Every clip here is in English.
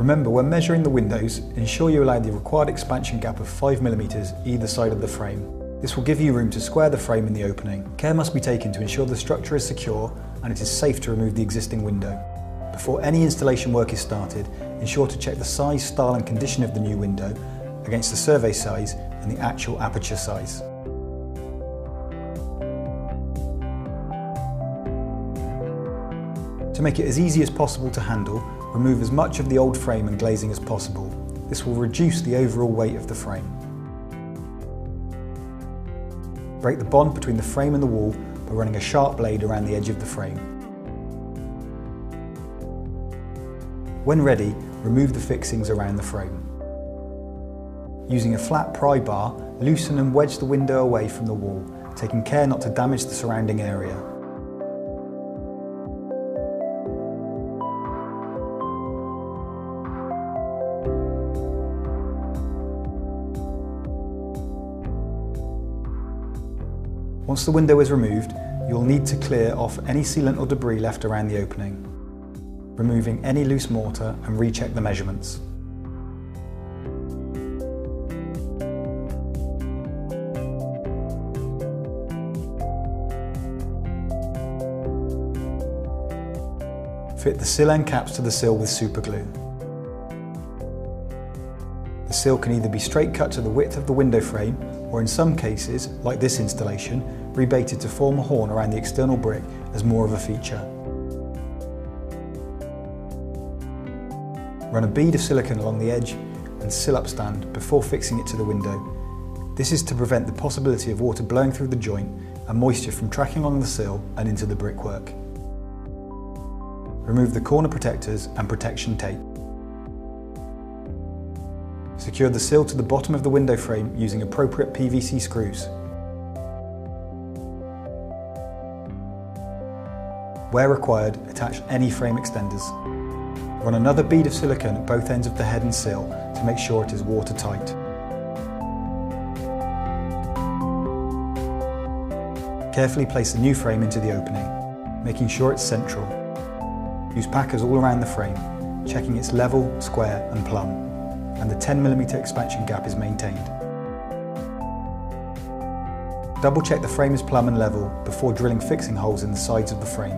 Remember, when measuring the windows, ensure you allow the required expansion gap of 5mm either side of the frame. This will give you room to square the frame in the opening. Care must be taken to ensure the structure is secure and it is safe to remove the existing window. Before any installation work is started, ensure to check the size, style and condition of the new window against the survey size and the actual aperture size. To make it as easy as possible to handle, remove as much of the old frame and glazing as possible. This will reduce the overall weight of the frame. Break the bond between the frame and the wall by running a sharp blade around the edge of the frame. When ready, remove the fixings around the frame. Using a flat pry bar, loosen and wedge the window away from the wall, taking care not to damage the surrounding area. Once the window is removed, you'll need to clear off any sealant or debris left around the opening, removing any loose mortar and recheck the measurements. Fit the sill end caps to the sill with superglue. The sill can either be straight cut to the width of the window frame, or in some cases, like this installation, rebaited to form a horn around the external brick as more of a feature. Run a bead of silicone along the edge and sill up stand before fixing it to the window. This is to prevent the possibility of water blowing through the joint and moisture from tracking along the sill and into the brickwork. Remove the corner protectors and protection tape. Secure the sill to the bottom of the window frame using appropriate PVC screws. Where required, attach any frame extenders. Run another bead of silicone at both ends of the head and sill to make sure it is watertight. Carefully place the new frame into the opening, making sure it's central. Use packers all around the frame, checking it's level, square and plumb, and the 10mm expansion gap is maintained. Double check the frame is plumb and level before drilling fixing holes in the sides of the frame.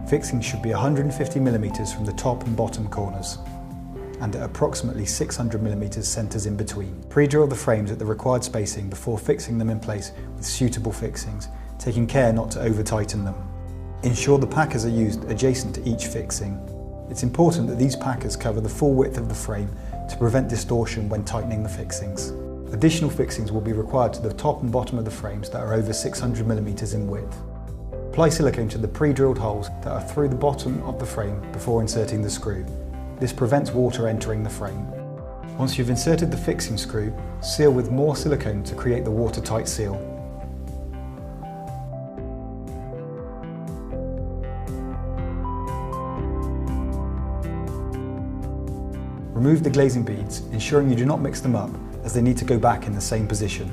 Fixings should be 150mm from the top and bottom corners, and at approximately 600mm centres in between. Pre-drill the frames at the required spacing before fixing them in place with suitable fixings, taking care not to over-tighten them. Ensure the packers are used adjacent to each fixing. It's important that these packers cover the full width of the frame to prevent distortion when tightening the fixings. Additional fixings will be required to the top and bottom of the frames that are over 600mm in width. Apply silicone to the pre-drilled holes that are through the bottom of the frame before inserting the screw. This prevents water entering the frame. Once you've inserted the fixing screw, seal with more silicone to create the watertight seal. Remove the glazing beads, ensuring you do not mix them up, as they need to go back in the same position.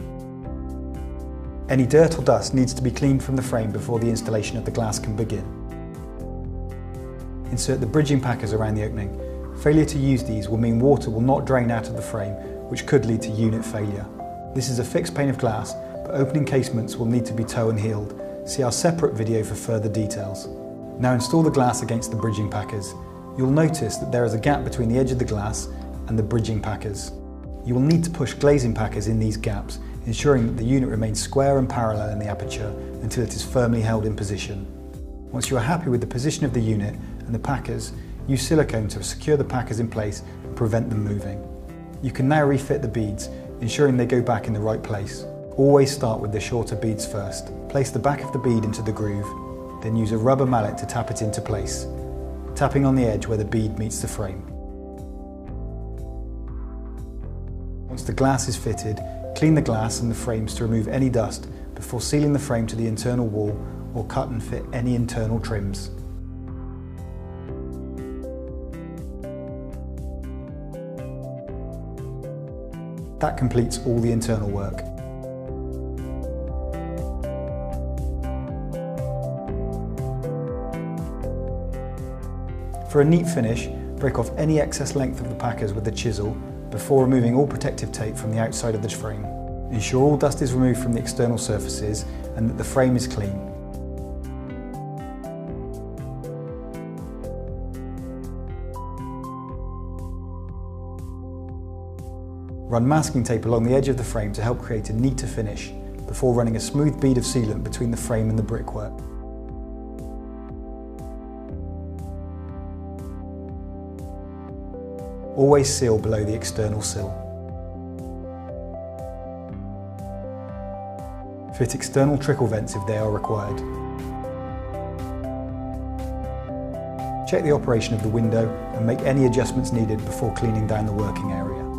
Any dirt or dust needs to be cleaned from the frame before the installation of the glass can begin. Insert the bridging packers around the opening. Failure to use these will mean water will not drain out of the frame, which could lead to unit failure. This is a fixed pane of glass, but opening casements will need to be toe and heeled. See our separate video for further details. Now install the glass against the bridging packers. You'll notice that there is a gap between the edge of the glass and the bridging packers. You will need to push glazing packers in these gaps, ensuring that the unit remains square and parallel in the aperture until it is firmly held in position. Once you are happy with the position of the unit and the packers, use silicone to secure the packers in place and prevent them moving. You can now refit the beads, ensuring they go back in the right place. Always start with the shorter beads first. Place the back of the bead into the groove, then use a rubber mallet to tap it into place, tapping on the edge where the bead meets the frame. Once the glass is fitted, clean the glass and the frames to remove any dust before sealing the frame to the internal wall, or cut and fit any internal trims. That completes all the internal work. For a neat finish, Break off any excess length of the packers with the chisel before removing all protective tape from the outside of the frame. Ensure all dust is removed from the external surfaces and that the frame is clean. Run masking tape along the edge of the frame to help create a neater finish before running a smooth bead of sealant between the frame and the brickwork. Always seal below the external sill. Fit external trickle vents if they are required. Check the operation of the window and make any adjustments needed before cleaning down the working area.